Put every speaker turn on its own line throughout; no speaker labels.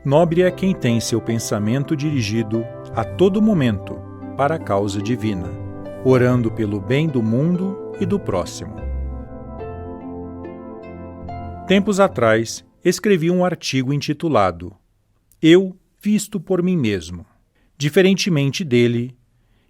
Nobre é quem tem seu pensamento dirigido a todo momento para a causa divina, orando pelo bem do mundo e do próximo. Tempos atrás, escrevi um artigo intitulado Eu visto por mim mesmo. Diferentemente dele,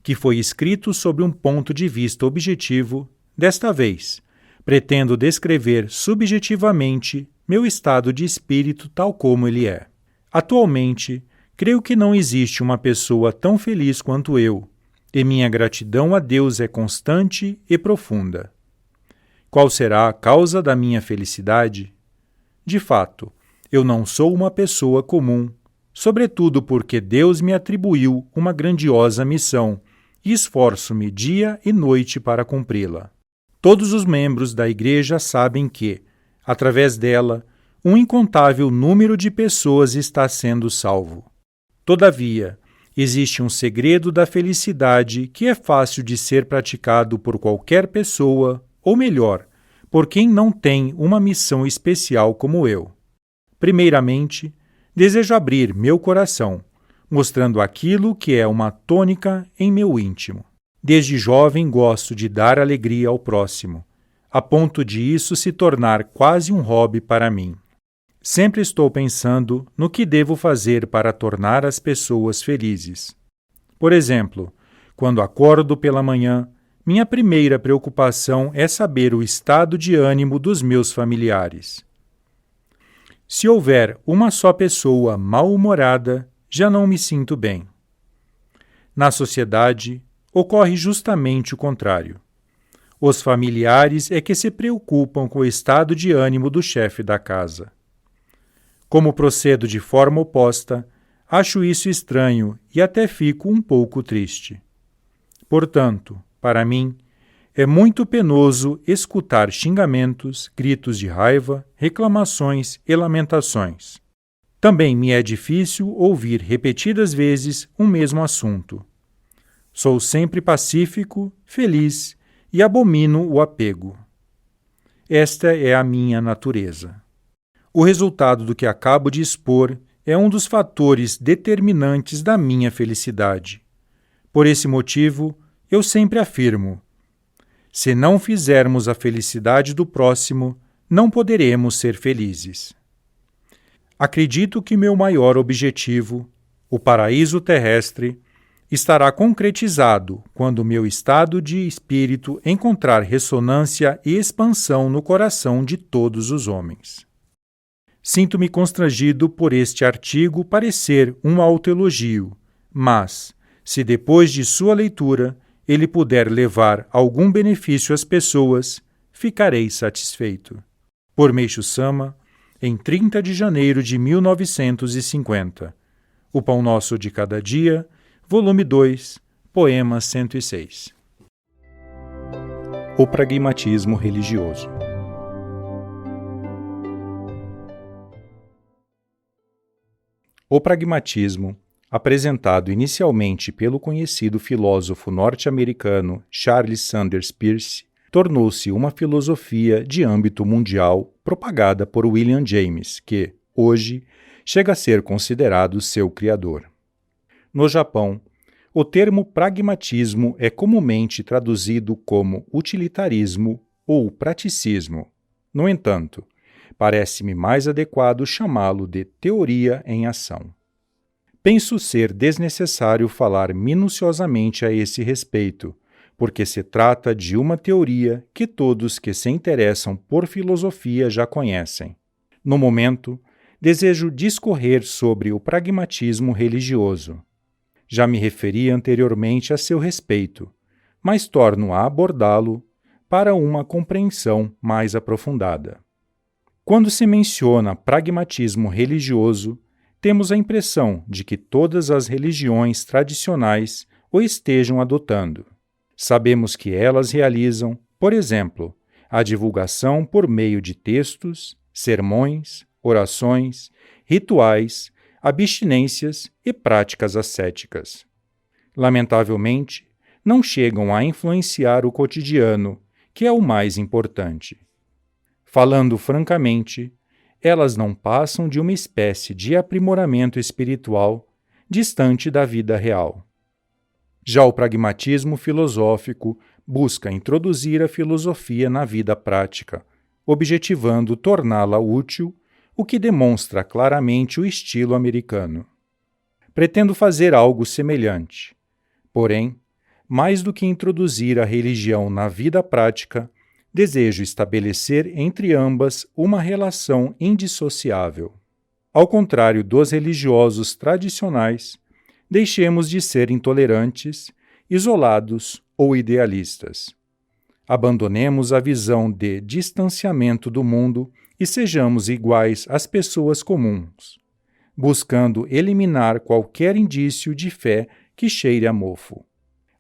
que foi escrito sob um ponto de vista objetivo, desta vez, pretendo descrever subjetivamente meu estado de espírito tal como ele é. Atualmente, creio que não existe uma pessoa tão feliz quanto eu, e minha gratidão a Deus é constante e profunda. Qual será a causa da minha felicidade? De fato, eu não sou uma pessoa comum, sobretudo porque Deus me atribuiu uma grandiosa missão e esforço-me dia e noite para cumpri-la. Todos os membros da Igreja sabem que, através dela, um incontável número de pessoas está sendo salvo. Todavia, existe um segredo da felicidade que é fácil de ser praticado por qualquer pessoa, ou melhor, por quem não tem uma missão especial como eu. Primeiramente, desejo abrir meu coração, mostrando aquilo que é uma tônica em meu íntimo. Desde jovem gosto de dar alegria ao próximo, a ponto de isso se tornar quase um hobby para mim. Sempre estou pensando no que devo fazer para tornar as pessoas felizes. Por exemplo, quando acordo pela manhã, minha primeira preocupação é saber o estado de ânimo dos meus familiares. Se houver uma só pessoa mal-humorada, já não me sinto bem. Na sociedade, ocorre justamente o contrário. Os familiares é que se preocupam com o estado de ânimo do chefe da casa. Como procedo de forma oposta, acho isso estranho e até fico um pouco triste. Portanto, para mim, é muito penoso escutar xingamentos, gritos de raiva, reclamações e lamentações. Também me é difícil ouvir repetidas vezes o mesmo assunto. Sou sempre pacífico, feliz e abomino o apego. Esta é a minha natureza. O resultado do que acabo de expor é um dos fatores determinantes da minha felicidade. Por esse motivo, eu sempre afirmo: se não fizermos a felicidade do próximo, não poderemos ser felizes. Acredito que meu maior objetivo, o paraíso terrestre, estará concretizado quando meu estado de espírito encontrar ressonância e expansão no coração de todos os homens. Sinto-me constrangido por este artigo parecer um autoelogio, mas, se depois de sua leitura ele puder levar algum benefício às pessoas, ficarei satisfeito. Por Meishu Sama, em 30 de janeiro de 1950. O Pão Nosso de Cada Dia, volume 2, poema 106. O pragmatismo religioso. O pragmatismo, apresentado inicialmente pelo conhecido filósofo norte-americano Charles Sanders Peirce, tornou-se uma filosofia de âmbito mundial propagada por William James, que, hoje, chega a ser considerado seu criador. No Japão, o termo pragmatismo é comumente traduzido como utilitarismo ou praticismo. No entanto, parece-me mais adequado chamá-lo de teoria em ação. Penso ser desnecessário falar minuciosamente a esse respeito, porque se trata de uma teoria que todos que se interessam por filosofia já conhecem. No momento, desejo discorrer sobre o pragmatismo religioso. Já me referi anteriormente a seu respeito, mas torno a abordá-lo para uma compreensão mais aprofundada. Quando se menciona pragmatismo religioso, temos a impressão de que todas as religiões tradicionais o estejam adotando. Sabemos que elas realizam, por exemplo, a divulgação por meio de textos, sermões, orações, rituais, abstinências e práticas ascéticas. Lamentavelmente, não chegam a influenciar o cotidiano, que é o mais importante. Falando francamente, elas não passam de uma espécie de aprimoramento espiritual distante da vida real. Já o pragmatismo filosófico busca introduzir a filosofia na vida prática, objetivando torná-la útil, o que demonstra claramente o estilo americano. Pretendo fazer algo semelhante. Porém, mais do que introduzir a religião na vida prática, desejo estabelecer entre ambas uma relação indissociável. Ao contrário dos religiosos tradicionais, deixemos de ser intolerantes, isolados ou idealistas. Abandonemos a visão de distanciamento do mundo e sejamos iguais às pessoas comuns, buscando eliminar qualquer indício de fé que cheire a mofo.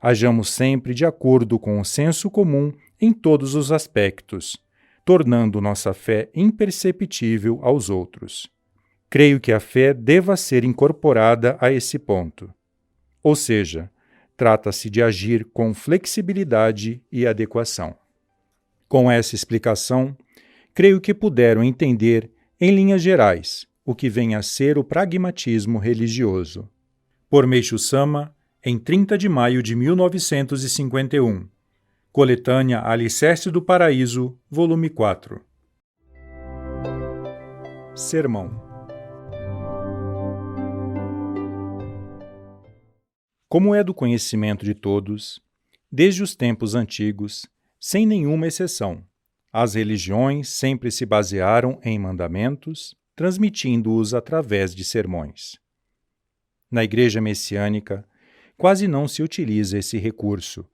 Hajamos sempre de acordo com o senso comum em todos os aspectos, tornando nossa fé imperceptível aos outros. Creio que a fé deva ser incorporada a esse ponto. Ou seja, trata-se de agir com flexibilidade e adequação. Com essa explicação, creio que puderam entender, em linhas gerais, o que vem a ser o pragmatismo religioso. Por Meishu Sama, em 30 de maio de 1951. Coletânea Alicerce do Paraíso, volume 4. Sermão. Como é do conhecimento de todos, desde os tempos antigos, sem nenhuma exceção, as religiões sempre se basearam em mandamentos, transmitindo-os através de sermões. Na Igreja Messiânica, quase não se utiliza esse recurso,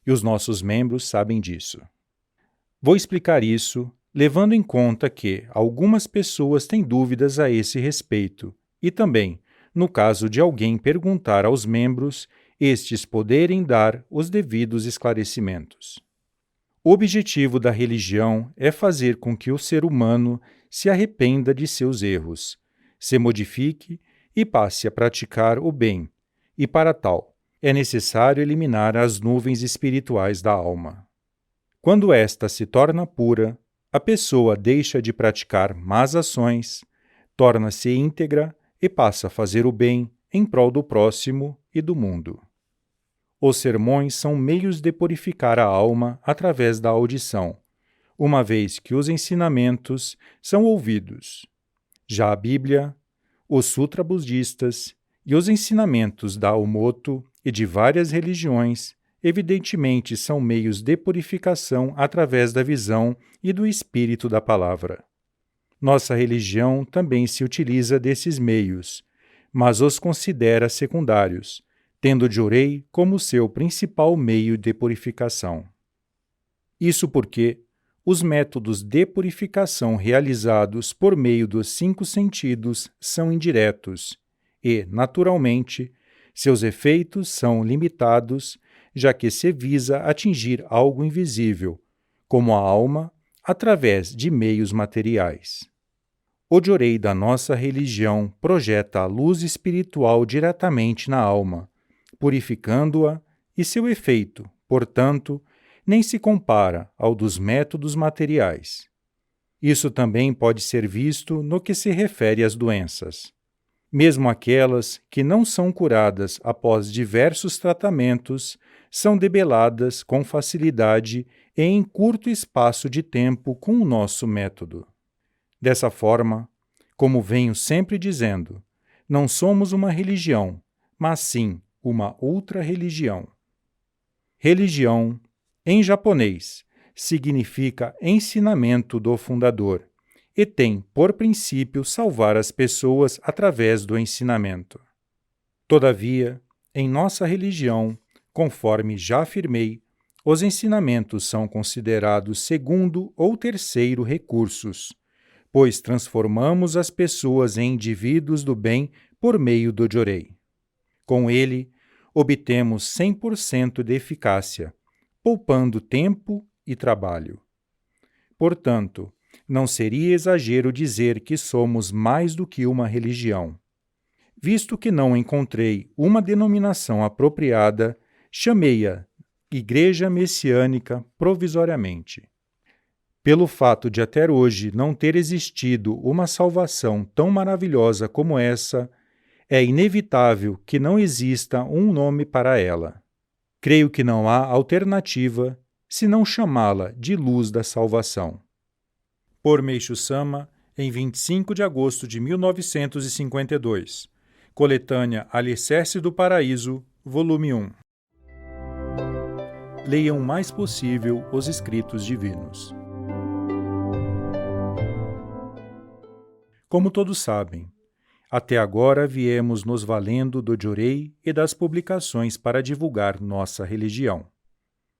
e os nossos membros sabem disso. Vou explicar isso, levando em conta que algumas pessoas têm dúvidas a esse respeito, e também, no caso de alguém perguntar aos membros, estes poderem dar os devidos esclarecimentos. O objetivo da religião é fazer com que o ser humano se arrependa de seus erros, se modifique e passe a praticar o bem, e para tal, é necessário eliminar as nuvens espirituais da alma. Quando esta se torna pura, a pessoa deixa de praticar más ações, torna-se íntegra e passa a fazer o bem em prol do próximo e do mundo. Os sermões são meios de purificar a alma através da audição, uma vez que os ensinamentos são ouvidos. Já a Bíblia, os sutras budistas e os ensinamentos da Automoto e de várias religiões, evidentemente são meios de purificação através da visão e do espírito da palavra. Nossa religião também se utiliza desses meios, mas os considera secundários, tendo Jorei como seu principal meio de purificação. Isso porque os métodos de purificação realizados por meio dos 5 sentidos são indiretos e, naturalmente, seus efeitos são limitados, já que se visa atingir algo invisível, como a alma, através de meios materiais. O Jorei da nossa religião projeta a luz espiritual diretamente na alma, purificando-a, e seu efeito, portanto, nem se compara ao dos métodos materiais. Isso também pode ser visto no que se refere às doenças. Mesmo aquelas que não são curadas após diversos tratamentos, são debeladas com facilidade e em curto espaço de tempo com o nosso método. Dessa forma, como venho sempre dizendo, não somos uma religião, mas sim uma outra religião. Religião, em japonês, significa ensinamento do fundador e tem por princípio salvar as pessoas através do ensinamento. Todavia, em nossa religião, conforme já afirmei, os ensinamentos são considerados segundo ou terceiro recursos, pois transformamos as pessoas em indivíduos do bem por meio do Jorei. Com ele, obtemos 100% de eficácia, poupando tempo e trabalho. Portanto, não seria exagero dizer que somos mais do que uma religião. Visto que não encontrei uma denominação apropriada, chamei-a Igreja Messiânica provisoriamente. Pelo fato de até hoje não ter existido uma salvação tão maravilhosa como essa, é inevitável que não exista um nome para ela. Creio que não há alternativa senão chamá-la de luz da salvação. Por Meishu Sama, em 25 de agosto de 1952. Coletânea Alicerce do Paraíso, volume 1. Leiam o mais possível os escritos divinos. Como todos sabem, até agora viemos nos valendo do Jorei e das publicações para divulgar nossa religião.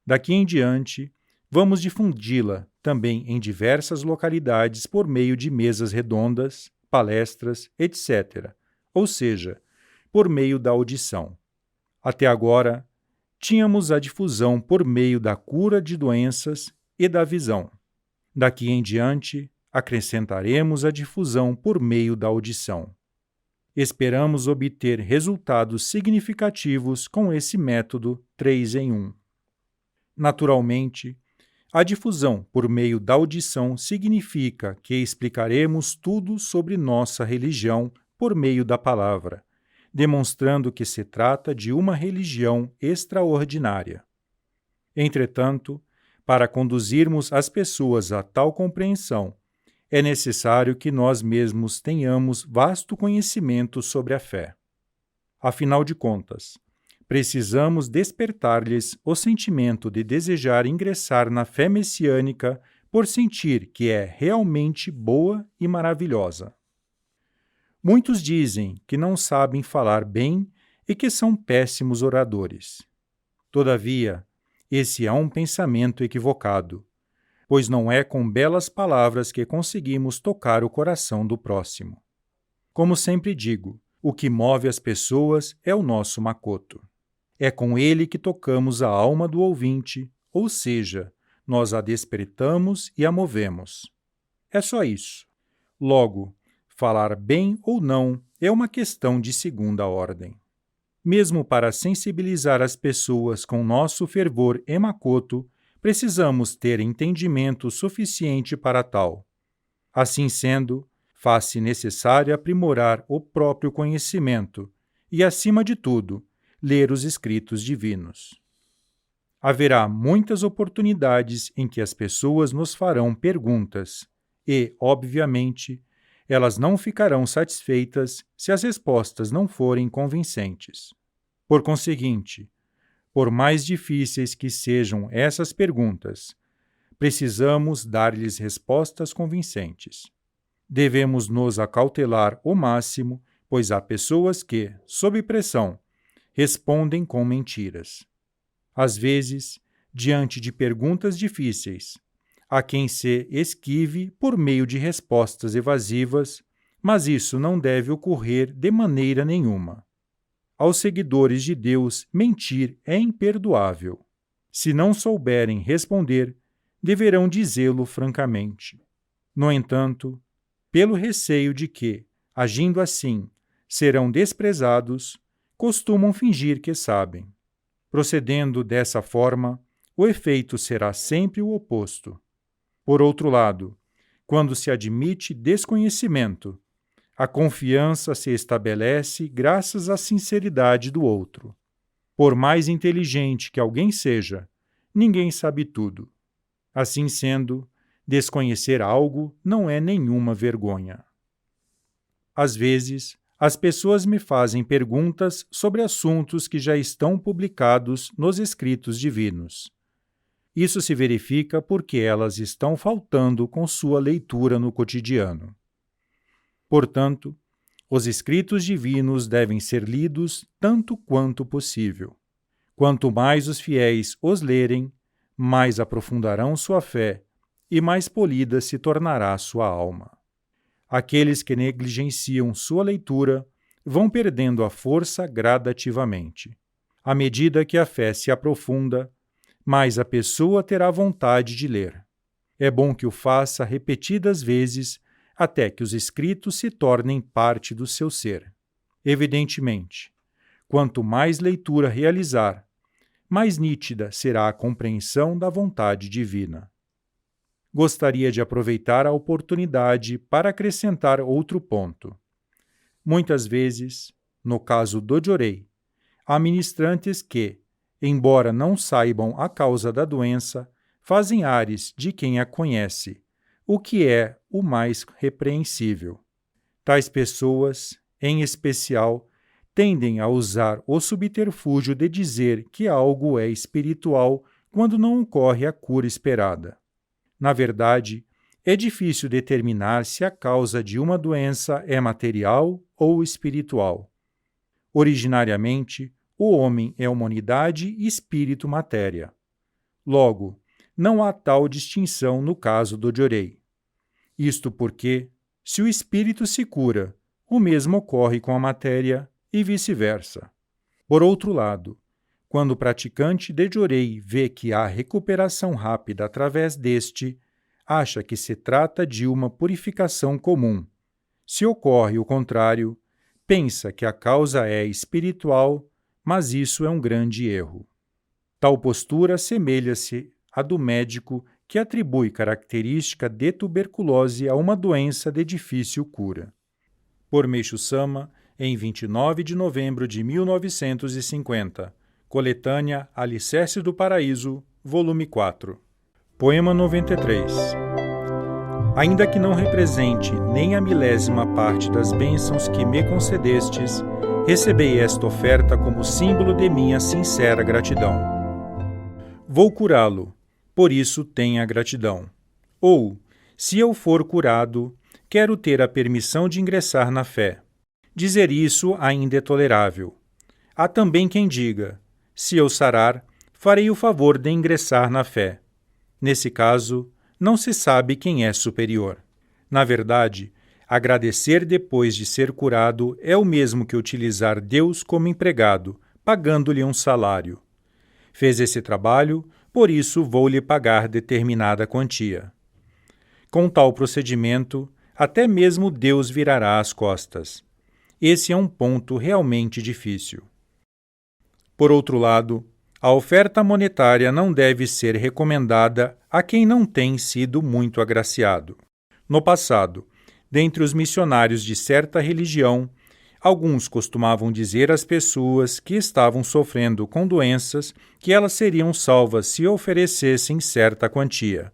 Daqui em diante, vamos difundi-la também em diversas localidades por meio de mesas redondas, palestras, etc., ou seja, por meio da audição. Até agora, tínhamos a difusão por meio da cura de doenças e da visão. Daqui em diante, acrescentaremos a difusão por meio da audição. Esperamos obter resultados significativos com esse método 3 em 1. Naturalmente, a difusão por meio da audição significa que explicaremos tudo sobre nossa religião por meio da palavra, demonstrando que se trata de uma religião extraordinária. Entretanto, para conduzirmos as pessoas a tal compreensão, é necessário que nós mesmos tenhamos vasto conhecimento sobre a fé. Afinal de contas, precisamos despertar-lhes o sentimento de desejar ingressar na fé messiânica por sentir que é realmente boa e maravilhosa. Muitos dizem que não sabem falar bem e que são péssimos oradores. Todavia, esse é um pensamento equivocado, pois não é com belas palavras que conseguimos tocar o coração do próximo. Como sempre digo, o que move as pessoas é o nosso Makoto. É com ele que tocamos a alma do ouvinte, ou seja, nós a despertamos e a movemos. É só isso. Logo, falar bem ou não é uma questão de segunda ordem. Mesmo para sensibilizar as pessoas com nosso fervor e Makoto, precisamos ter entendimento suficiente para tal. Assim sendo, faz-se necessário aprimorar o próprio conhecimento e, acima de tudo, ler os escritos divinos. Haverá muitas oportunidades em que as pessoas nos farão perguntas e, obviamente, elas não ficarão satisfeitas se as respostas não forem convincentes. Por conseguinte, por mais difíceis que sejam essas perguntas, precisamos dar-lhes respostas convincentes. Devemos nos acautelar o máximo, pois há pessoas que, sob pressão, respondem com mentiras. Às vezes, diante de perguntas difíceis, há quem se esquive por meio de respostas evasivas, mas isso não deve ocorrer de maneira nenhuma. Aos seguidores de Deus, mentir é imperdoável. Se não souberem responder, deverão dizê-lo francamente. No entanto, pelo receio de que, agindo assim, serão desprezados, costumam fingir que sabem. Procedendo dessa forma, o efeito será sempre o oposto. Por outro lado, quando se admite desconhecimento, a confiança se estabelece graças à sinceridade do outro. Por mais inteligente que alguém seja, ninguém sabe tudo. Assim sendo, desconhecer algo não é nenhuma vergonha. Às vezes, as pessoas me fazem perguntas sobre assuntos que já estão publicados nos escritos divinos. Isso se verifica porque elas estão faltando com sua leitura no cotidiano. Portanto, os escritos divinos devem ser lidos tanto quanto possível. Quanto mais os fiéis os lerem, mais aprofundarão sua fé e mais polida se tornará sua alma. Aqueles que negligenciam sua leitura vão perdendo a força gradativamente. À medida que a fé se aprofunda, mais a pessoa terá vontade de ler. É bom que o faça repetidas vezes até que os escritos se tornem parte do seu ser. Evidentemente, quanto mais leitura realizar, mais nítida será a compreensão da vontade divina. gostaria de aproveitar a oportunidade para acrescentar outro ponto. Muitas vezes, no caso do Dorei, há ministrantes que, embora não saibam a causa da doença, fazem ares de quem a conhece, o que é o mais repreensível. Tais pessoas, em especial, tendem a usar o subterfúgio de dizer que algo é espiritual quando não ocorre a cura esperada. Na verdade, é difícil determinar se a causa de uma doença é material ou espiritual. Originariamente, o homem é uma unidade espírito-matéria. Logo, não há tal distinção no caso do Dorei. Isto porque, se o espírito se cura, o mesmo ocorre com a matéria e vice-versa. Por outro lado, quando o praticante de Dorei vê que há recuperação rápida através deste, acha que se trata de uma purificação comum. Se ocorre o contrário, pensa que a causa é espiritual, mas isso é um grande erro. Tal postura assemelha-se à do médico que atribui característica de tuberculose a uma doença de difícil cura. Por Meishu Sama, em 29 de novembro de 1950, Coletânea Alicerce do Paraíso, volume 4. Poema 93. Ainda que não represente nem a milésima parte das bênçãos que me concedestes, recebei esta oferta como símbolo de minha sincera gratidão. Vou curá-lo, por isso tenha gratidão. Ou, se eu for curado, quero ter a permissão de ingressar na fé. Dizer isso ainda é tolerável. Há também quem diga, se eu sarar, farei o favor de ingressar na fé. Nesse caso, não se sabe quem é superior. Na verdade, agradecer depois de ser curado é o mesmo que utilizar Deus como empregado, pagando-lhe um salário. Fez esse trabalho, por isso vou lhe pagar determinada quantia. Com tal procedimento, até mesmo Deus virará as costas. Esse é um ponto realmente difícil. Por outro lado, a oferta monetária não deve ser recomendada a quem não tem sido muito agraciado. No passado, dentre os missionários de certa religião, alguns costumavam dizer às pessoas que estavam sofrendo com doenças que elas seriam salvas se oferecessem certa quantia.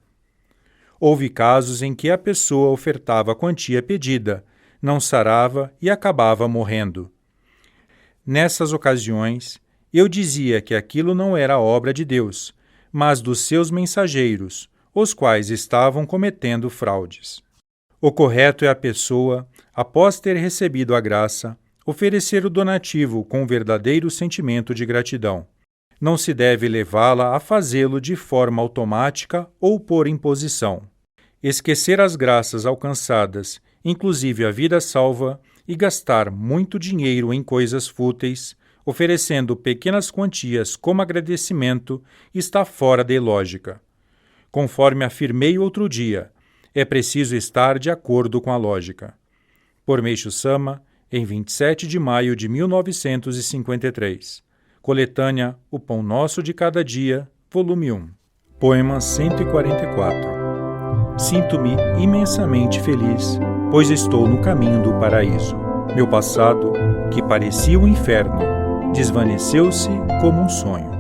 Houve casos em que a pessoa ofertava a quantia pedida, não sarava e acabava morrendo. Nessas ocasiões, eu dizia que aquilo não era obra de Deus, mas dos seus mensageiros, os quais estavam cometendo fraudes. O correto é a pessoa, após ter recebido a graça, oferecer o donativo com verdadeiro sentimento de gratidão. Não se deve levá-la a fazê-lo de forma automática ou por imposição. Esquecer as graças alcançadas, inclusive a vida salva, e gastar muito dinheiro em coisas fúteis, oferecendo pequenas quantias como agradecimento, está fora de lógica. Conforme afirmei outro dia, é preciso estar de acordo com a lógica. Por Meishu Sama, em 27 de maio de 1953. Coletânea O Pão Nosso de Cada Dia, volume 1. Poema 144. Sinto-me imensamente feliz, pois estou no caminho do paraíso. Meu passado, que parecia um inferno, desvaneceu-se como um sonho.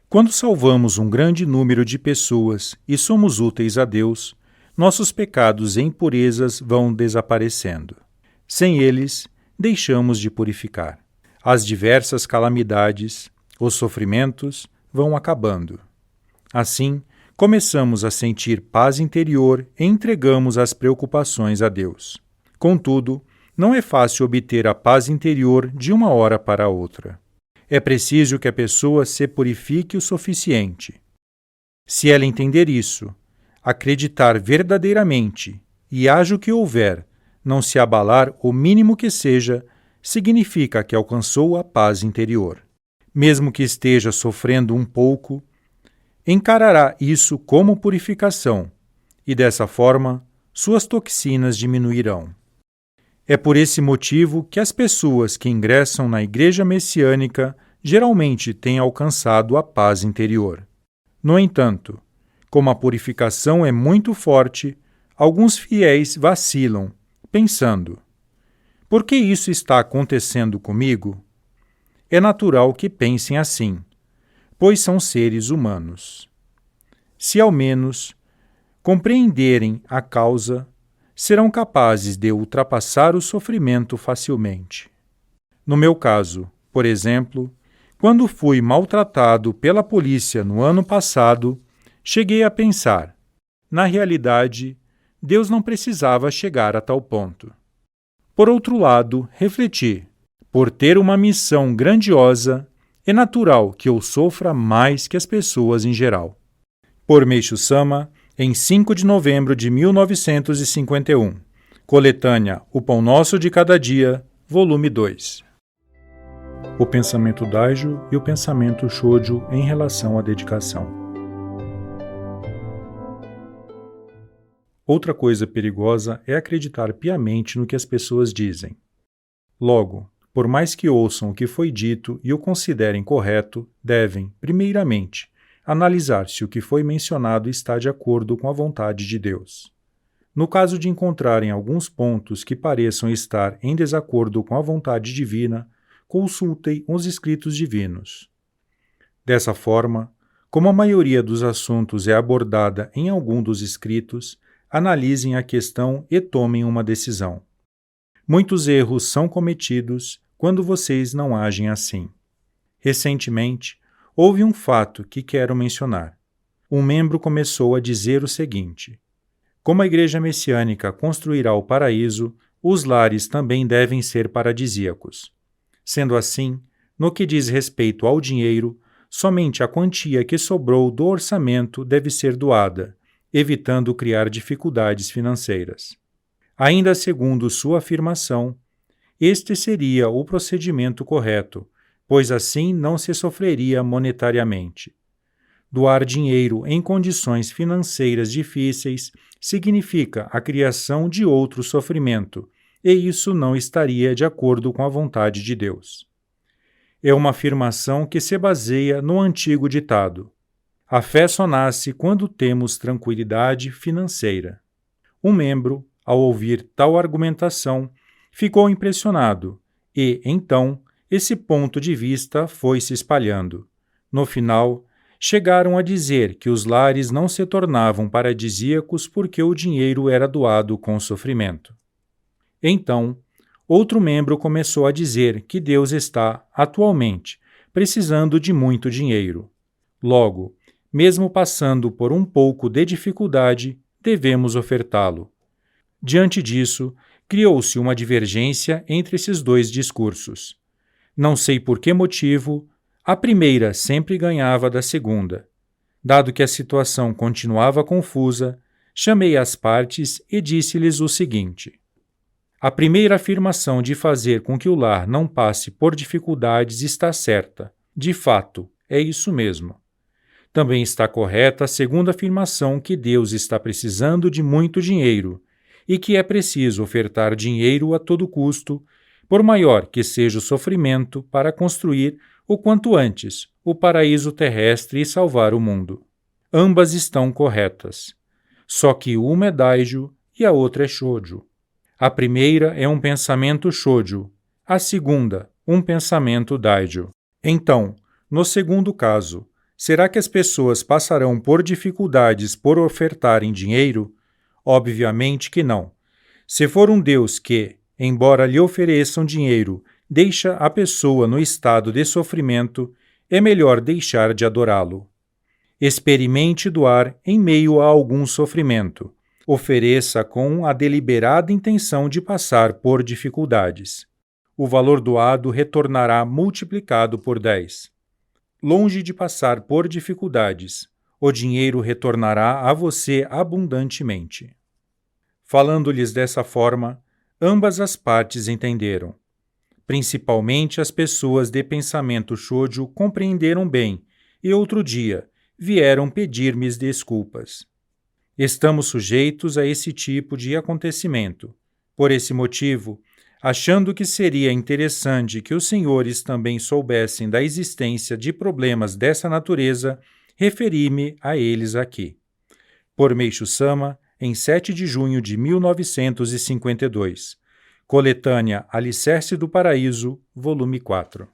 Quando salvamos um grande número de pessoas e somos úteis a Deus, nossos pecados e impurezas vão desaparecendo. Sem eles, deixamos de purificar. As diversas calamidades, os sofrimentos, vão acabando. Assim, começamos a sentir paz interior e entregamos as preocupações a Deus. Contudo, não é fácil obter a paz interior de uma hora para outra. É preciso que a pessoa se purifique o suficiente. Se ela entender isso, acreditar verdadeiramente e haja o que houver, não se abalar o mínimo que seja, significa que alcançou a paz interior. Mesmo que esteja sofrendo um pouco, encarará isso como purificação e, dessa forma, suas toxinas diminuirão. É por esse motivo que as pessoas que ingressam na Igreja Messiânica geralmente têm alcançado a paz interior. No entanto, Como a purificação é muito forte, alguns fiéis vacilam, pensando: por que isso está acontecendo comigo? É natural que pensem assim, pois são seres humanos. Se ao menos compreenderem a causa, serão capazes de ultrapassar o sofrimento facilmente. No meu caso, por exemplo, quando fui maltratado pela polícia no ano passado, cheguei a pensar: na realidade, Deus não precisava chegar a tal ponto. Por outro lado, refleti: por ter uma missão grandiosa, é natural que eu sofra mais que as pessoas em geral. Por Meishu Sama, em 5 de novembro de 1951. Coletânea O Pão Nosso de Cada Dia, volume 2. O pensamento Daijo e o pensamento Shōjo em relação à dedicação. Outra coisa perigosa é acreditar piamente no que as pessoas dizem. Logo, por mais que ouçam o que foi dito e o considerem correto, devem, primeiramente, analisar se o que foi mencionado está de acordo com a vontade de Deus. No caso de encontrarem alguns pontos que pareçam estar em desacordo com a vontade divina, consultem os escritos divinos. Dessa forma, como a maioria dos assuntos é abordada em algum dos escritos, analisem a questão e tomem uma decisão. Muitos erros são cometidos quando vocês não agem assim. Recentemente, houve um fato que quero mencionar. Um membro começou a dizer o seguinte: como a Igreja Messiânica construirá o paraíso, os lares também devem ser paradisíacos. Sendo assim, no que diz respeito ao dinheiro, somente a quantia que sobrou do orçamento deve ser doada, evitando criar dificuldades financeiras. Ainda segundo sua afirmação, este seria o procedimento correto, pois assim não se sofreria monetariamente. Doar dinheiro em condições financeiras difíceis significa a criação de outro sofrimento, e isso não estaria de acordo com a vontade de Deus. É uma afirmação que se baseia no antigo ditado: a fé só nasce quando temos tranquilidade financeira. Um membro, ao ouvir tal argumentação, ficou impressionado e, então, esse ponto de vista foi se espalhando. No final, chegaram a dizer que os lares não se tornavam paradisíacos porque o dinheiro era doado com sofrimento. Então, outro membro começou a dizer que Deus está, atualmente, precisando de muito dinheiro. Logo, mesmo passando por um pouco de dificuldade, devemos ofertá-lo. Diante disso, criou-se uma divergência entre esses dois discursos. Não sei por que motivo, a primeira sempre ganhava da segunda. Dado que a situação continuava confusa, chamei as partes e disse-lhes o seguinte: a primeira afirmação de fazer com que o lar não passe por dificuldades está certa. De fato, é isso mesmo. Também está correta a segunda afirmação que Deus está precisando de muito dinheiro e que é preciso ofertar dinheiro a todo custo, por maior que seja o sofrimento, para construir o quanto antes o paraíso terrestre e salvar o mundo. Ambas estão corretas. Só que uma é Daijo e a outra é Shōjo. A primeira é um pensamento Shōjo, a segunda, um pensamento Daijo. Então, no segundo caso, será que as pessoas passarão por dificuldades por ofertarem dinheiro? Obviamente que não. Se for um Deus que, embora lhe ofereçam dinheiro, deixa a pessoa no estado de sofrimento, é melhor deixar de adorá-lo. Experimente doar em meio a algum sofrimento. Ofereça com a deliberada intenção de passar por dificuldades. O valor doado retornará multiplicado por 10. Longe de passar por dificuldades, o dinheiro retornará a você abundantemente. Falando-lhes dessa forma, ambas as partes entenderam. Principalmente as pessoas de pensamento Shōjo compreenderam bem e outro dia vieram pedir-me desculpas. Estamos sujeitos a esse tipo de acontecimento. Por esse motivo, achando que seria interessante que os senhores também soubessem da existência de problemas dessa natureza, referi-me a eles aqui. por Meishu Sama, em 7 de junho de 1952. Coletânea Alicerce do Paraíso, volume 4.